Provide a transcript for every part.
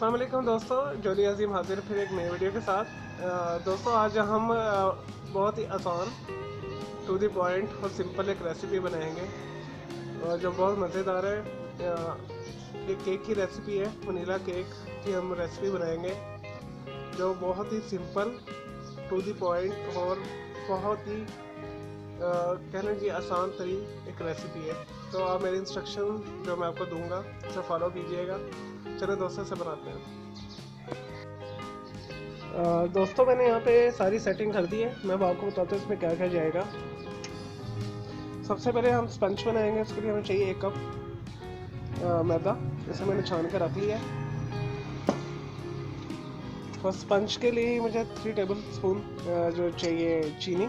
अस्सलाम वालेकुम दोस्तों, जोली अजीम हाजिर फिर एक नए वीडियो के साथ। दोस्तों आज हम बहुत ही आसान टू द पॉइंट और सिंपल एक रेसिपी बनाएंगे जो बहुत मज़ेदार है। ये केक की रेसिपी है, वनीला केक की हम रेसिपी बनाएंगे जो बहुत ही सिंपल टू द पॉइंट और बहुत ही कहना जी आसान तरीन एक रेसिपी है। तो आप मेरे इंस्ट्रक्शन जो मैं आपको दूंगा उसे फॉलो कीजिएगा। चलो दोस्तों से बनाते हैं। दोस्तों मैंने यहाँ पे सारी सेटिंग कर दी है, मैं आपको बताता हूँ इसमें क्या क्या जाएगा। सबसे पहले हम स्पंज बनाएंगे, उसके लिए हमें चाहिए 1 कप मैदा, इसे मैंने छान कर रख लिया है। और स्पंज के लिए मुझे 3 टेबल स्पून जो चाहिए चीनी।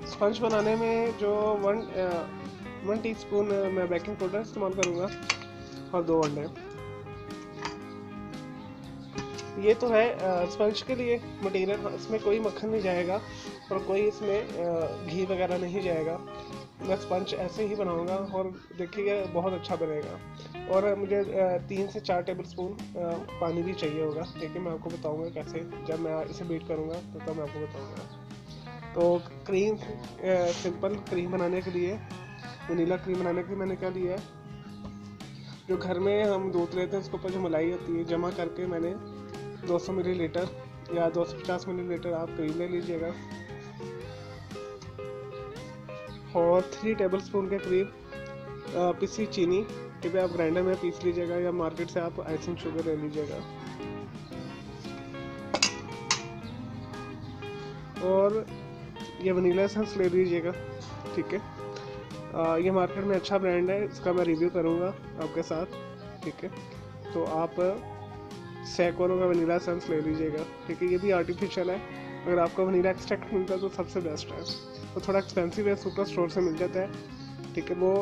स्पंज बनाने में जो 1 टीस्पून मैं बेकिंग पाउडर इस्तेमाल करूँगा और 2 अंडे। ये तो है स्पंज के लिए मटेरियल, इसमें कोई मक्खन नहीं जाएगा और कोई इसमें घी वगैरह नहीं जाएगा। मैं स्पंज ऐसे ही बनाऊंगा और देखिएगा बहुत अच्छा बनेगा। और मुझे 3 से 4 टेबल स्पून पानी भी चाहिए होगा, देखिए मैं आपको बताऊंगा कैसे, जब मैं इसे बीट करूंगा तो तब मैं आपको बताऊंगा। तो क्रीम सिंपल क्रीम बनाने के लिए, वनीला क्रीम बनाने के लिए मैंने क्या लिया है, जो घर में हम दूध लेते हैं उसके ऊपर जो मलाई होती है जमा करके मैंने 200 मिलीलीटर या 250 मिलीलीटर आप क्रीम ले लीजिएगा। और 3 टेबल स्पून के करीब पिसी चीनी, कि आप ग्राइंडर में पीस लीजिएगा या मार्केट से आप आइसिंग शुगर ले लीजिएगा। और ये वनीला एसेंस ले लीजिएगा, ठीक है। ये मार्केट में अच्छा ब्रांड है, इसका मैं रिव्यू करूँगा आपके साथ, ठीक है। तो आप सैकड़ों का वनीला एसेंस ले लीजिएगा, ठीक है। ये भी आर्टिफिशियल है, अगर आपको वनीला एक्सट्रैक्ट मिलता है तो सबसे बेस्ट है। तो थोड़ा एक्सपेंसिव है, सुपर स्टोर से मिल जाता है, ठीक है। वो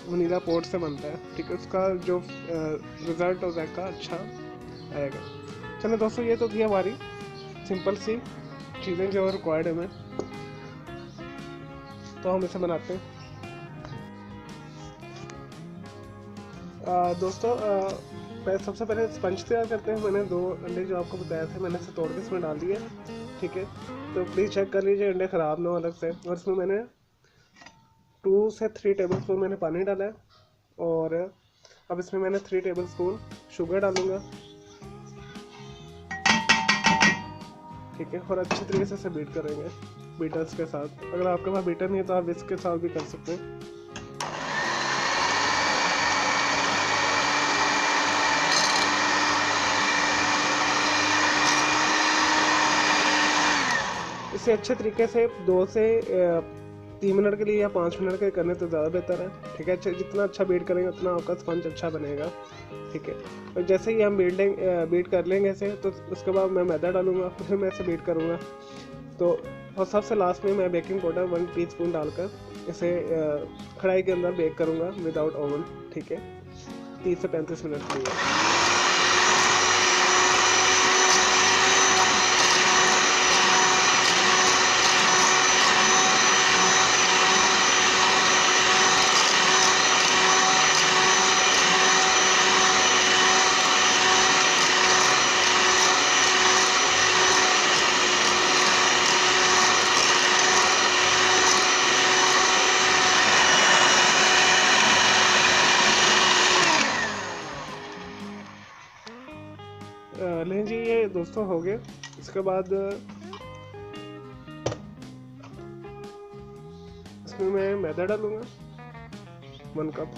वनीला पोर्ट से बनता है, ठीक है। उसका जो रिज़ल्ट होगा अच्छा आएगा। चलो दोस्तों, ये तो थी हमारी सिंपल सी चीज़ें जो रिक्वायर्ड है हमें, तो हम इसे बनाते हैं। दोस्तों सबसे पहले स्पंज तैयार करते हैं। मैंने 2 अंडे जो आपको बताया था, मैंने इसे तोड़ के इसमें डाल दिए, ठीक है। तो प्लीज़ चेक कर लीजिए अंडे ख़राब ना हो अलग से। और इसमें मैंने 2 से 3 टेबल स्पून मैंने पानी डाला है। और अब इसमें मैंने 3 टेबल स्पून शुगर डालूँगा, ठीक है। और अच्छी तरीके से इसे बीट करेंगे बीटर्स के साथ। अगर आपके पास बीटर नहीं है तो आप विस्क के साथ भी कर सकते हैं। इसे अच्छे तरीके से 2 से 3 मिनट के लिए या 5 मिनट के करने तो ज़्यादा बेहतर है, ठीक है। जितना अच्छा बीट करेंगे उतना आपका स्पंज अच्छा बनेगा, ठीक है। और जैसे ही हम बीट कर लेंगे इसे, तो उसके बाद मैं मैदा डालूंगा, फिर मैं इसे बीट करूँगा। तो और सबसे लास्ट में मैं बेकिंग पाउडर 1 टीस्पून डालकर इसे कढ़ाई के अंदर बेक करूँगा विदाउट ओवन, ठीक है, 30 से 35 मिनट के लिए। लें जी, ये दोस्तों हो गए। इसके बाद इसमें मैं मैदा डालूंगा 1 कप।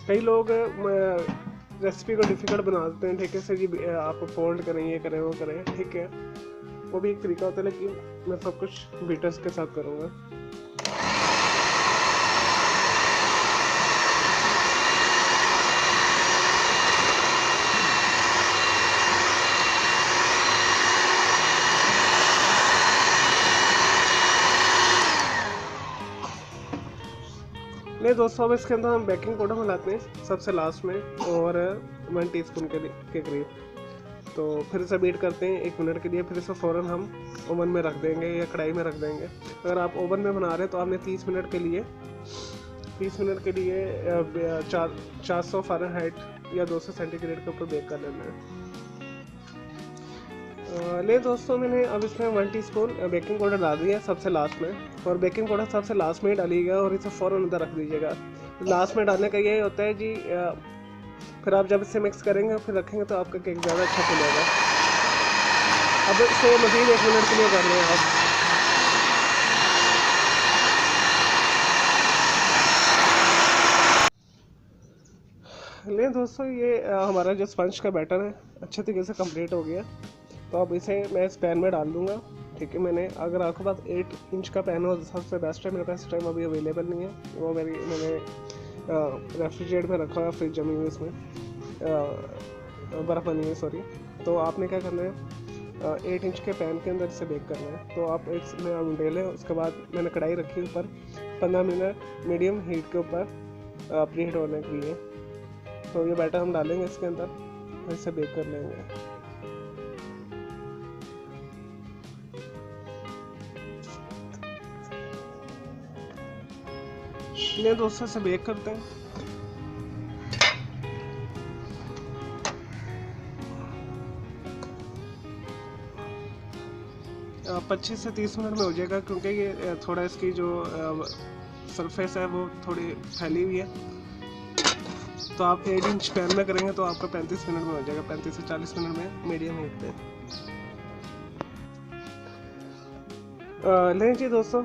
कई लोग रेसिपी को डिफ़िकल्ट बना देते हैं, ठीक है। सर जी आप फोल्ड करें, ये करें, वो करें, ठीक है, वो भी एक तरीका होता है, लेकिन मैं सब कुछ बीटर्स के साथ करूँगा। नहीं दोस्तों, अब इसके अंदर हम बेकिंग पाउडर मिलाते हैं सबसे लास्ट में, और 1 टीस्पून के करीब। तो फिर इसे बीट करते हैं 1 मिनट के लिए, फिर इसे फ़ौरन हम ओवन में रख देंगे या कढ़ाई में रख देंगे। अगर आप ओवन में बना रहे हैं तो आपने 30 मिनट के लिए 20 मिनट के लिए 400 फ़ारेनहाइट या 200 सेंटीग्रेड के ऊपर बेक कर लेना है। ले दोस्तों, मैंने अब इसमें 1 टीस्पून बेकिंग पाउडर डाल दिया है सबसे लास्ट में, और बेकिंग पाउडर सबसे लास्ट में ही डालिएगा और इसे फ़ौरन अंदर रख दीजिएगा। लास्ट में डालने का ये होता है जी, फिर आप जब इसे मिक्स करेंगे और फिर रखेंगे तो आपका केक ज़्यादा अच्छा फूलेगा। अब इसे मज़ीद 1 मिनट के लिए कर लें आप। लें दोस्तों, ये हमारा जो स्पंज का बैटर है अच्छे तरीके से कंप्लीट हो गया। तो अब इसे मैं इस पैन में डाल दूँगा। ठीक है, अगर आपके पास 8 इंच का पैन हो तो सबसे बेस्ट है। मेरे पास इस टाइम अभी अवेलेबल नहीं है, वो मैंने रेफ्रिजरेटर में रखा हुआ, फ्रिज जमी हुई उसमें बर्फ़ बनी है, सॉरी। तो आपने क्या करना है, 8 इंच के पैन के अंदर इसे बेक करना है। तो आप इसमें अंडे लें। उसके बाद मैंने कढ़ाई रखी ऊपर 15 मिनट मीडियम हीट के ऊपर प्रीहीट होने के लिए। तो ये बैटर हम डालेंगे इसके अंदर और इसे बेक कर लेंगे। ये दोस्तों से बेक करते हैं। 25 से 30 मिनट में हो जाएगा, क्योंकि ये थोड़ा इसकी जो सरफेस है वो थोड़ी फैली हुई है। तो आप 8 इंच पैन में करेंगे तो आपका 35 मिनट में हो जाएगा, 35 से 40 मिनट में मीडियम हीट पे। लें जी दोस्तों,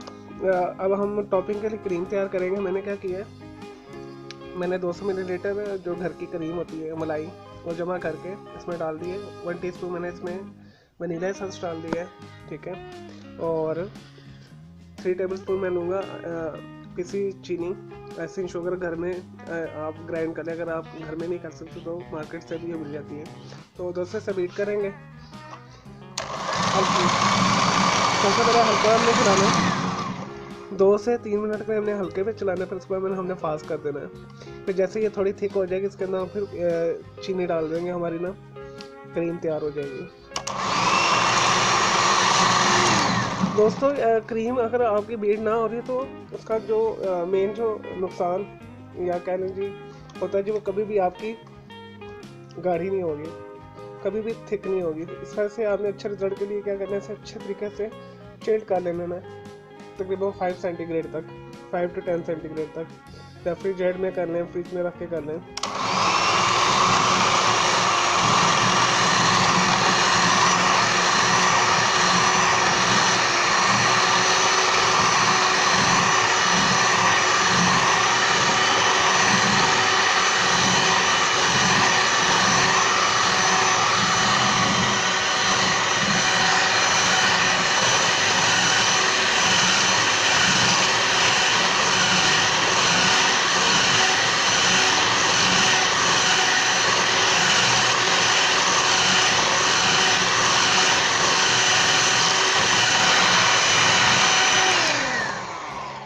अब हम टॉपिंग के लिए क्रीम तैयार करेंगे। मैंने क्या किया है, मैंने 200 मिलीलीटर जो घर की क्रीम होती है, मलाई, वो जमा करके इसमें डाल दिए। 1 टीस्पून मैंने इसमें वनीला एसेंस डाल दिया है। ठीक है, और 3 टेबलस्पून मैं लूँगा पिसी चीनी। ऐसी शुगर घर में आप ग्राइंड कर लें, अगर आप घर में नहीं कर सकते तो मार्केट से भी ये मिल जाती है। तो दोस्तों से बीट करेंगे। सबसे पहले हल्का हमने चलाना 2 से 3 मिनट में हमने हल्के पे चलाना है, फिर उसके बाद हमने फास्ट कर देना है। फिर जैसे ये थोड़ी थिक हो जाएगी, इसके अंदर फिर चीनी डाल देंगे, हमारी ना क्रीम तैयार हो जाएगी। दोस्तों, क्रीम अगर आपकी बीट ना हो रही है तो उसका जो मेन जो नुकसान या कह लीजिए होता है जी, वो कभी भी आपकी गाढ़ी नहीं होगी, कभी भी थिक नहीं होगी। इस तरह से आपने अच्छे रिजल्ट के लिए क्या करना है, इसे अच्छे तरीके से चिल्ड कर लेना है, तकरीबन 5 सेंटीग्रेड तक, 5 to 10 सेंटीग्रेड तक। रेफ्रिजरेटर में कर लें, फ्रिज में रख के कर लें।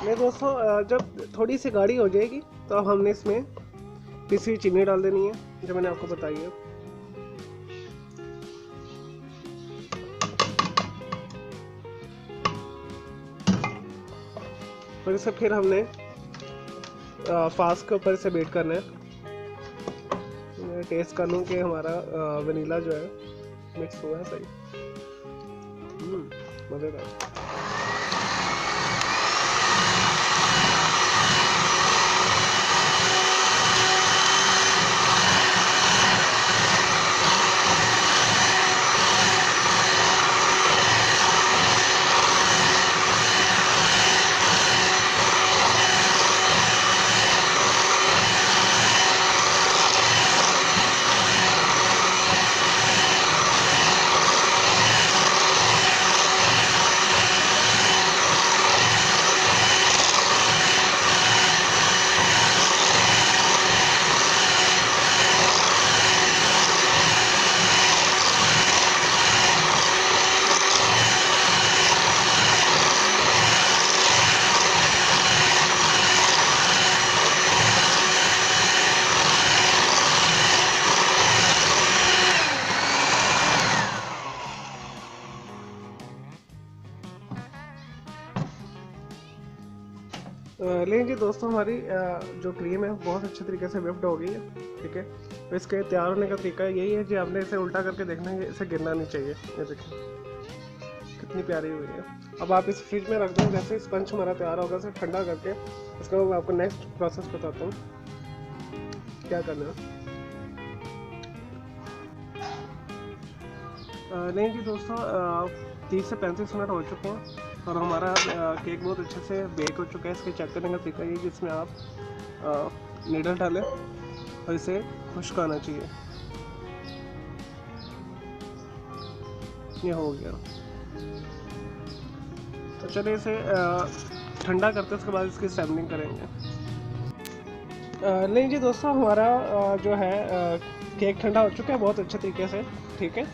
नहीं दोस्तों, जब थोड़ी सी गाढ़ी हो जाएगी तो अब हमने इसमें पिसी हुई चीनी डाल देनी है, जो मैंने आपको बताई है। और इसे फिर हमने फास्ट के ऊपर इसे बेट करना है। मैं टेस्ट कर लूँ कि हमारा वनीला जो है मिक्स हुआ है सही। मज़ेदार। लेकिन जी दोस्तों हमारी जो क्रीम है बहुत अच्छे तरीके से व्हिप्ड हो गई है। ठीक है, तो इसके तैयार होने का तरीका यही है कि आपने इसे उल्टा करके देखना है, इसे गिरना नहीं चाहिए। ये देखिए कितनी प्यारी हुई है। अब आप इस फ्रिज में रख दें, जैसे स्पंज हमारा तैयार होगा इसे ठंडा करके इसका मैं आपको नेक्स्ट प्रोसेस बताता हूँ क्या करना है। नहीं जी दोस्तों 30 से 35 मिनट हो चुके हैं और हमारा केक बहुत अच्छे से बेक हो चुका है। इसके चेक करने का तरीका ये जिसमें आप नीडल डालें और इसे खुश्क आना चाहिए। ये हो गया, तो चलिए इसे ठंडा करते हैं, उसके बाद इसकी सैम्पलिंग करेंगे। नहीं जी दोस्तों हमारा जो है केक ठंडा हो चुका है बहुत अच्छे तरीके से। ठीक है,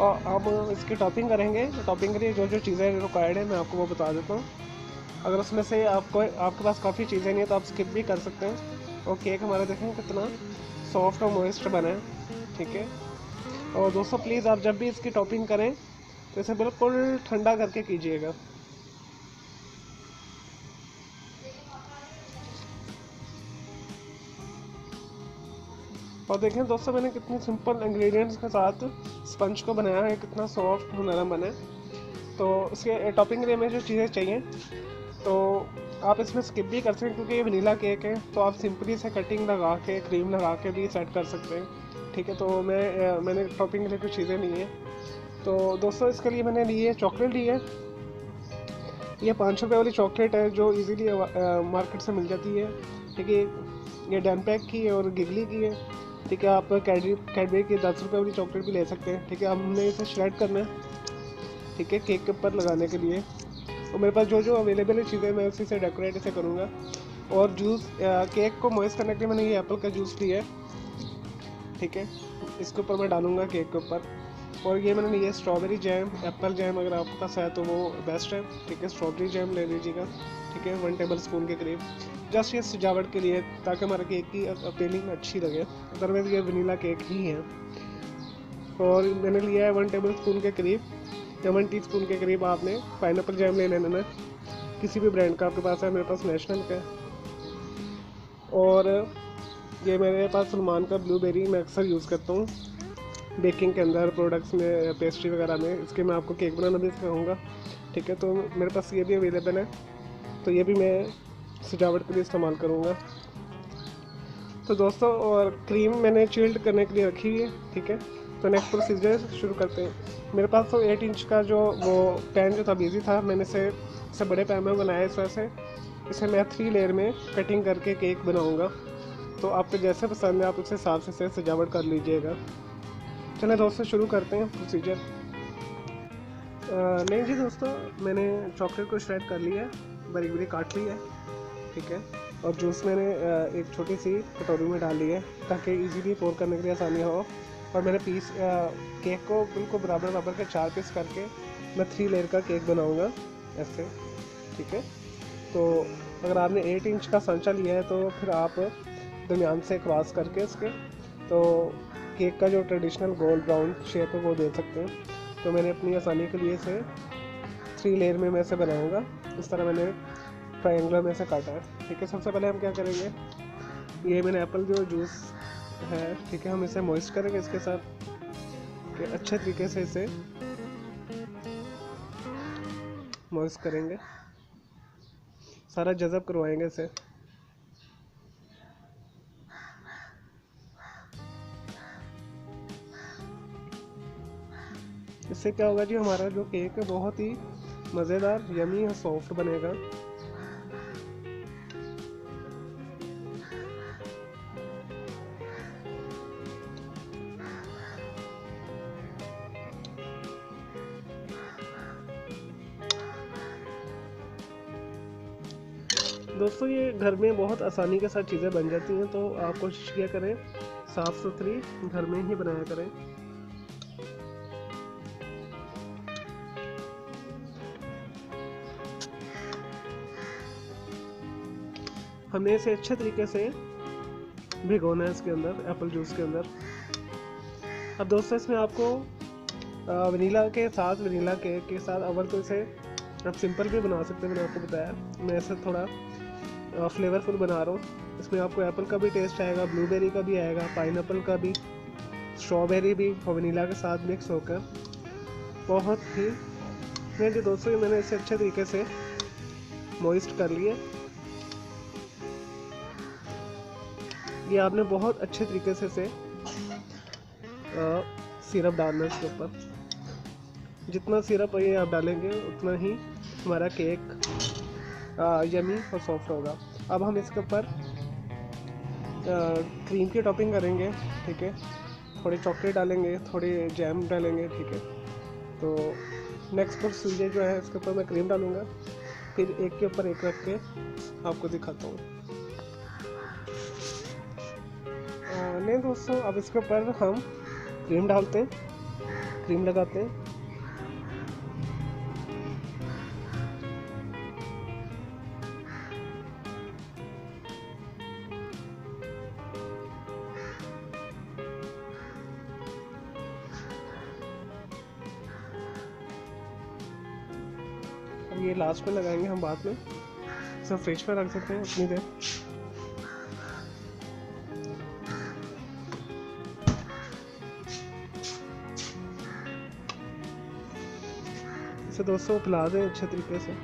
और अब इसकी टॉपिंग करेंगे। टॉपिंग के लिए जो जो चीज़ें रिक्वायर्ड है मैं आपको वो बता देता हूँ। अगर उसमें से आपके पास काफ़ी चीज़ें नहीं है तो आप स्किप भी कर सकते हैं। और केक हमारा देखें कितना सॉफ्ट और मॉइस्ट बना है। ठीक है, और दोस्तों प्लीज़ आप जब भी इसकी टॉपिंग करें तो इसे बिल्कुल ठंडा करके कीजिएगा। और देखें दोस्तों मैंने कितनी सिंपल इंग्रेडिएंट्स के साथ स्पंज को बनाया है, कितना सॉफ्ट नरम बना है। तो इसके टॉपिंग के लिए हमें जो चीज़ें चाहिए तो आप इसमें स्किप भी कर सकते हैं क्योंकि ये वनीला केक है, तो आप सिंपली से कटिंग लगा के क्रीम लगा के भी सेट कर सकते हैं। ठीक है, तो मैंने टॉपिंग के लिए कुछ चीज़ें ली हैं। तो दोस्तों इसके लिए मैंने ली है चॉकलेट ली है। ये 5 रुपये वाली चॉकलेट है जो इजीली मार्केट से मिल जाती है। ठीक है, ये डैनपैक की और गिगली की है। ठीक है, आप कैडबरी की 10 रुपये वाली चॉकलेट भी ले सकते हैं। ठीक है, हमने इसे श्रेड करना है। ठीक है, केक के ऊपर लगाने के लिए। और मेरे पास जो जो अवेलेबल है चीज़ें मैं उसी से डेकोरेट इसे करूँगा। और जूस केक को मॉइस्ट करने के लिए मैंने ये एप्पल का जूस लिया है। ठीक है, इसके ऊपर मैं डालूँगा केक के ऊपर। और ये मैंने लिया स्ट्रॉबेरी जैम, एप्पल जैम अगर आपके पास है तो वो बेस्ट है। ठीक है, स्ट्रॉबेरी जैम ले लीजिएगा। ठीक है, 1 टेबल स्पून के करीब, जस्ट ये सजावट के लिए ताकि हमारा केक की अपीलिंग अच्छी लगे। अदरवाइज ये वनीला केक ही है। और मैंने लिया है 1 टेबल स्पून के करीब या 1 टीस्पून के करीब आपने पाइनएप्पल जैम ले लेना है, किसी भी ब्रांड का आपके पास है। मेरे पास नेशनल का है। और ये मेरे पास सलमान का ब्लूबेरी मैं अक्सर यूज़ करता हूँ बेकिंग के अंदर, प्रोडक्ट्स में, पेस्ट्री वगैरह में। इसके मैं आपको केक बनाना भी सिखाऊंगा। ठीक है, तो मेरे पास ये भी अवेलेबल है, तो ये भी मैं सजावट के लिए इस्तेमाल करूँगा। तो दोस्तों और क्रीम मैंने चिल्ड करने के लिए रखी हुई है। ठीक है, तो नेक्स्ट प्रोसीजर शुरू करते हैं। मेरे पास तो 8 इंच का जो वो पैन जो था बिजी था, मैंने इसे बड़े पैन में बनाया। इस वजह से इसे मैं 3 लेयर में कटिंग करके केक बनाऊँगा। तो आपको जैसे पसंद है आप उस हिसाब से सजावट कर लीजिएगा। चलिए दोस्तों शुरू करते हैं प्रोसीजर। नहीं जी दोस्तों मैंने चॉकलेट को श्रेड कर लिया है, बारीक बारीक काट ली है। ठीक है, और जूस मैंने एक छोटी सी कटोरी में डाल ली है ताकि इजीली पोर करने के लिए आसानी हो। और मैंने केक को बिल्कुल बराबर बराबर के 4 पीस करके मैं 3 लेयर का केक बनाऊंगा ऐसे। ठीक है, तो अगर आपने 8 इंच का सांचा लिया है तो फिर आप दरमियान से क्रॉस करके इसके तो केक का जो ट्रेडिशनल गोल्ड ब्राउन शेप है वो दे सकते हैं। तो मैंने अपनी आसानी के लिए इसे 3 लेयर में मैं इसे बनाऊंगा। इस तरह मैंने ट्रायंगुलर में से काटा है। ठीक है, सबसे पहले हम क्या करेंगे, ये मैंने एप्पल जो जूस है, ठीक है, हम इसे मॉइस्ट करेंगे इसके साथ कि अच्छे तरीके से इसे मॉइस्ट करेंगे, सारा जज़ब करवाएंगे इसे। इससे क्या होगा जी, हमारा जो केक है बहुत ही मज़ेदार, यमी और सॉफ्ट बनेगा। दोस्तों ये घर में बहुत आसानी के साथ चीज़ें बन जाती हैं, तो आप कोशिश किया करें साफ़ सुथरी घर में ही बनाया करें। हमें इसे अच्छे तरीके से भिगोना है इसके अंदर, एप्पल जूस के अंदर। अब दोस्तों इसमें आपको वनीला के साथ, वनीला केक के साथ अव्वल तो इसे आप सिंपल भी बना सकते हैं, मैंने आपको बताया। मैं इसे थोड़ा फ्लेवरफुल बना रहा हूँ। इसमें आपको एप्पल का भी टेस्ट आएगा, ब्लूबेरी का भी आएगा, पाइनएप्पल का भी, स्ट्रॉबेरी भी और वनीला के साथ मिक्स होकर बहुत ही नहीं जी दोस्तों, मैंने इसे अच्छे तरीके से मॉइस्ट कर लिए। ये आपने बहुत अच्छे तरीके से इसे सिरप डालना है इसके ऊपर। जितना सिरप ये आप डालेंगे उतना ही हमारा केक यमी और सॉफ्ट होगा। अब हम इसके ऊपर क्रीम की टॉपिंग करेंगे, ठीक है। थोड़ी चॉकलेट डालेंगे, थोड़ी जैम डालेंगे, ठीक है। तो नेक्स्ट प्रोसीजर जो है, इसके ऊपर मैं क्रीम डालूँगा, फिर एक के ऊपर एक रख के आपको दिखाता हूँ। नहीं दोस्तों, अब इसके ऊपर हम क्रीम डालते हैं, क्रीम लगाते हैं। अब ये लास्ट में लगाएंगे हम, बाद में सब फ्रिज में रख सकते हैं उतनी देर। इसे दोस्तों पिला दें अच्छे तरीके से।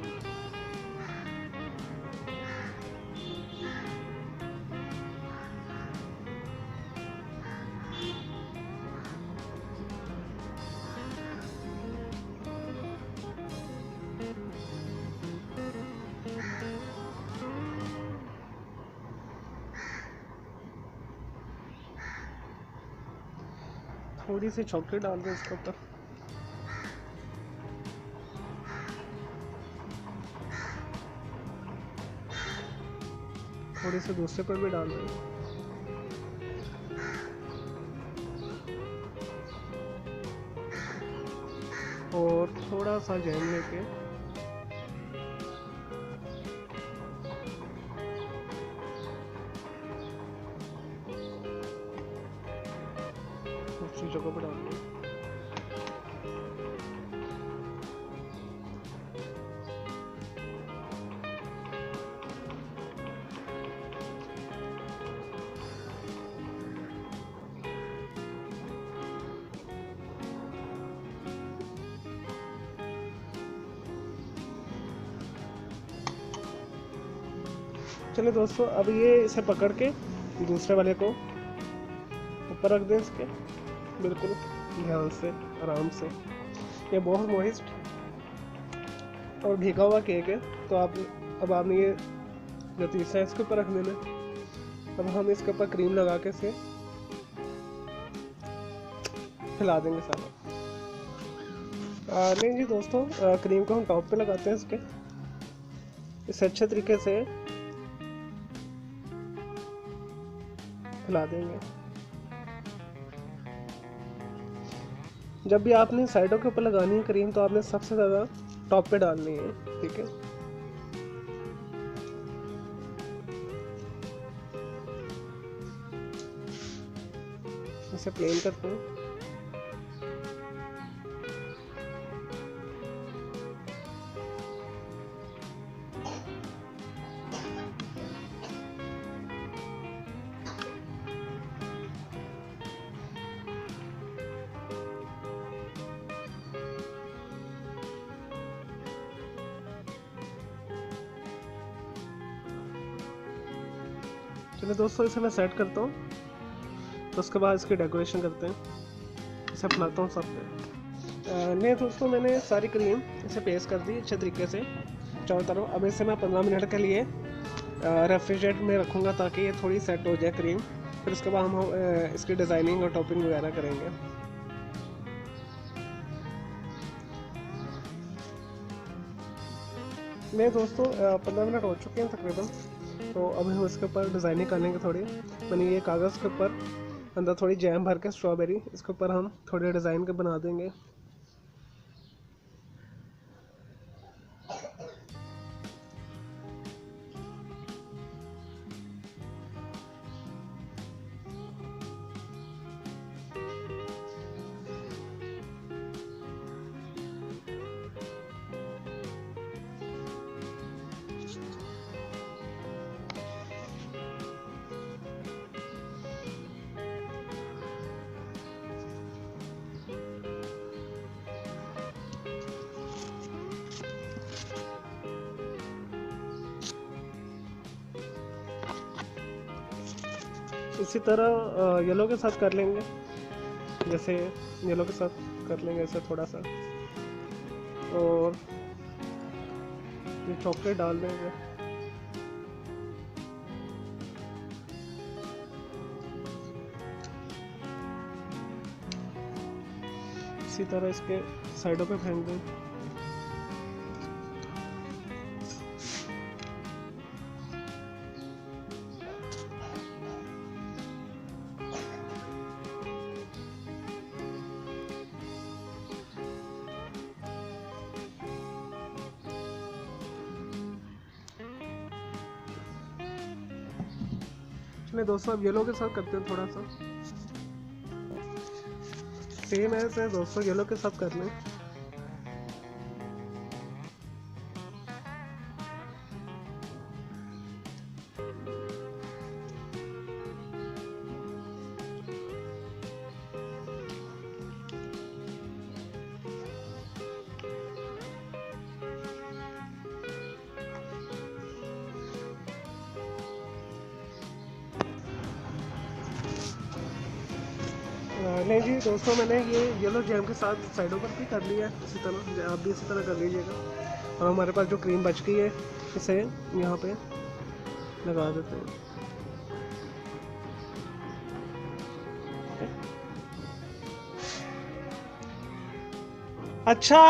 थोड़ी सी चॉकलेट डाल दें इसके ऊपर। थोड़ी सी दूसरे पर भी डाल दें। और थोड़ा सा जैम लेके दूसरी जगह पर डाल दें। चलिए दोस्तों, अब ये इसे पकड़ के दूसरे वाले को ऊपर रख दें इसके, बिल्कुल ध्यान से, आराम से। ये बहुत मॉइस्ट और भीगा हुआ केक है, तो अब आपने ये जो तीसरा इसके ऊपर रख देना। अब हम इसके ऊपर क्रीम लगा के इसे फैला देंगे सारा। नहीं जी दोस्तों, क्रीम को हम टॉप पे लगाते हैं इसके, इसे अच्छे तरीके से फैला देंगे। जब भी आपने साइडों के ऊपर लगानी है क्रीम, तो आपने सबसे ज़्यादा टॉप पे डालनी है, ठीक है। इसे प्लेन करते हैं। चलिए दोस्तों, इसे मैं सेट करता हूँ, तो उसके बाद इसकी डेकोरेशन करते हैं। इसे अपनाता हूँ सब पे। नहीं दोस्तों, मैंने सारी क्रीम इसे पेस्ट कर दी अच्छे तरीके से चारों तरफ। अब इसे मैं 15 मिनट के लिए रेफ्रिजरेटर में रखूँगा, ताकि ये थोड़ी सेट हो जाए क्रीम। फिर उसके बाद हम इसकी डिज़ाइनिंग और टॉपिंग वगैरह करेंगे। नहीं दोस्तों, 15 मिनट हो चुके हैं तकरीबन। तो अभी हम इसके ऊपर डिज़ाइनिंग कर लेंगे थोड़ी। मैंने ये कागज़ के ऊपर अंदर थोड़ी जैम भर के स्ट्रॉबेरी, इसके ऊपर हम थोड़े डिज़ाइन के बना देंगे। इसी तरह येलो के साथ कर लेंगे, जैसे येलो के साथ कर लेंगे ऐसे थोड़ा सा, और ये चॉकलेट डाल देंगे। इसी तरह इसके साइडों पे फेंक दें। चलिए दोस्तों, अब येलो के साथ करते हैं थोड़ा सा, सेम ऐसे दोस्तों येलो के साथ कर लें। नहीं जी दोस्तों, मैंने ये येलो जैम के साथ साइडों पर भी कर लिया है। इसी तरह आप भी इसी तरह कर लीजिएगा। और हमारे पास जो क्रीम बच गई है, इसे यहाँ पे लगा देते हैं। अच्छा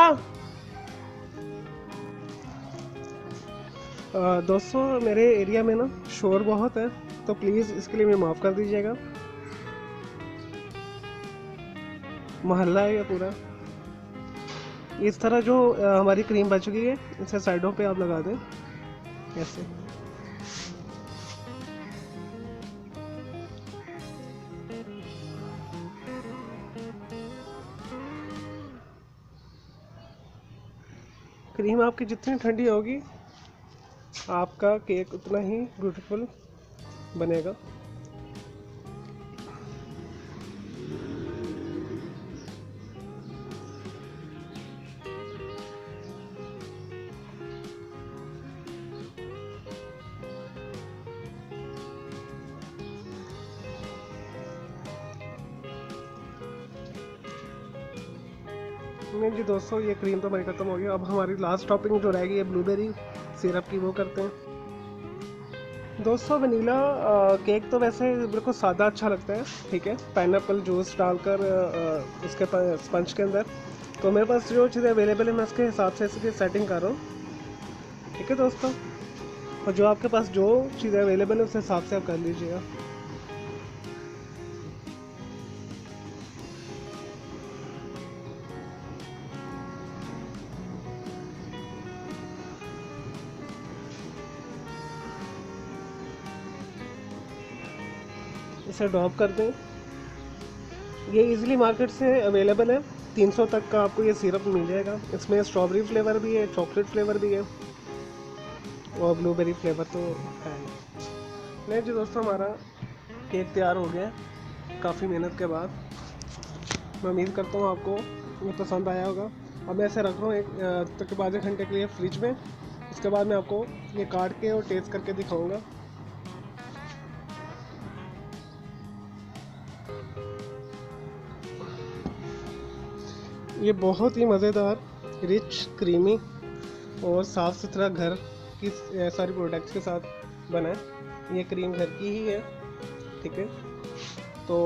दोस्तों, मेरे एरिया में ना शोर बहुत है, तो प्लीज़ इसके लिए मैं माफ़ कर दीजिएगा। मोहल्ला है ये पूरा। इस तरह जो हमारी क्रीम बच गई है, इसे साइडों पे आप लगा दें ऐसे। क्रीम आपकी जितनी ठंडी होगी, आपका केक उतना ही ब्यूटीफुल बनेगा। नहीं जी दोस्तों, ये क्रीम तो हमारी ख़त्म हो गई। अब हमारी लास्ट टॉपिंग जो रहेगी, ये ब्लूबेरी सिरप की, वो करते हैं। दोस्तों वनीला केक तो वैसे बिल्कुल सादा अच्छा लगता है, ठीक है, पाइनएप्पल जूस डालकर उसके स्पंज के अंदर। तो मेरे पास जो चीज़ें अवेलेबल है, मैं उसके हिसाब से इसकी सेटिंग कर रहा हूँ, ठीक है दोस्तों। और जो आपके पास जो चीज़ें अवेलेबल है, उस हिसाब से आप कर लीजिएगा। इसे ड्रॉप कर दें। ये इजीली मार्केट से अवेलेबल है, 300 तक का आपको ये सिरप मिल जाएगा। इसमें स्ट्रॉबेरी फ्लेवर भी है, चॉकलेट फ्लेवर भी है, और ब्लूबेरी फ्लेवर तो है। नहीं जी दोस्तों, हमारा केक तैयार हो गया काफ़ी मेहनत के बाद। मैं उम्मीद करता हूँ आपको ये पसंद आया होगा। अब मैं ऐसे रख रहा हूँ एक तकरीबन आधे घंटे के लिए फ्रिज में। उसके बाद मैं आपको ये काट के और टेस्ट करके दिखाऊँगा। ये बहुत ही मज़ेदार, रिच, क्रीमी और साफ़ सुथरा घर की सारी प्रोडक्ट्स के साथ बना है। ये क्रीम घर की ही है, ठीक है। तो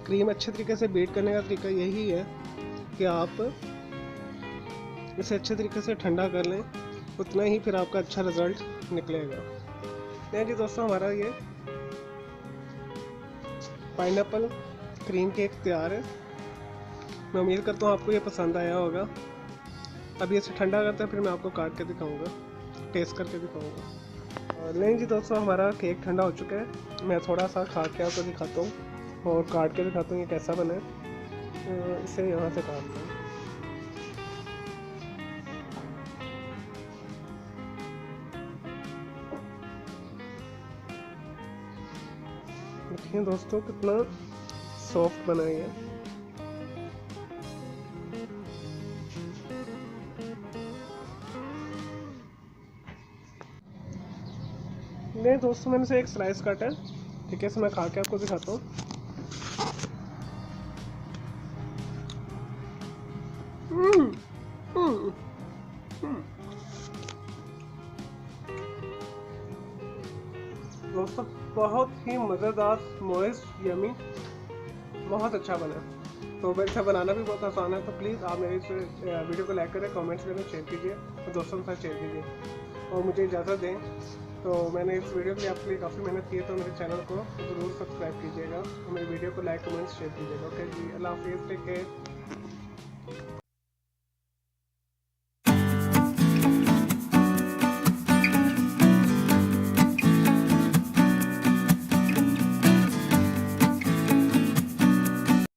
क्रीम अच्छे तरीके से बीट करने का तरीका यही है कि आप इसे अच्छे तरीके से ठंडा कर लें, उतना ही फिर आपका अच्छा रिज़ल्ट निकलेगा। नहीं जी दोस्तों, हमारा ये पाइनएप्पल क्रीम केक तैयार है। मैं उम्मीद करता हूँ आपको ये पसंद आया होगा। अभी इसे ठंडा करते हैं, फिर मैं आपको काट के दिखाऊंगा, टेस्ट करके दिखाऊंगा। और नहीं जी दोस्तों, हमारा केक ठंडा हो चुका है। मैं थोड़ा सा खा के आपको दिखाता हूँ और काट के दिखाता हूँ ये कैसा बना है। इसे यहाँ से काटता हूँ। देखिए दोस्तों, कितना सॉफ्ट बना है। नहीं दोस्तों, मैंने से एक स्लाइस काटा है, ठीक है, इसे मैं खा के आपको दिखाता हूँ। हम्म, हम्म, हम्म। दोस्तों बहुत ही मज़ेदार, मॉइस्ट, यमी, बहुत अच्छा बना। तो मेरे से बनाना भी बहुत आसान है। तो प्लीज़ आप मेरे इस वीडियो को लाइक करें, कमेंट्स करें, शेयर कीजिए और दोस्तों के साथ शेयर कीजिए और मुझे इजाज़त दें। तो मैंने इस वीडियो के लिए आपके लिए काफ़ी मेहनत की है, तो मेरे चैनल को ज़रूर सब्सक्राइब कीजिएगा और मेरी वीडियो को लाइक, कमेंट्स, शेयर कीजिएगा। ओके जी, अल्लाह हाफिज़, टेक केयर।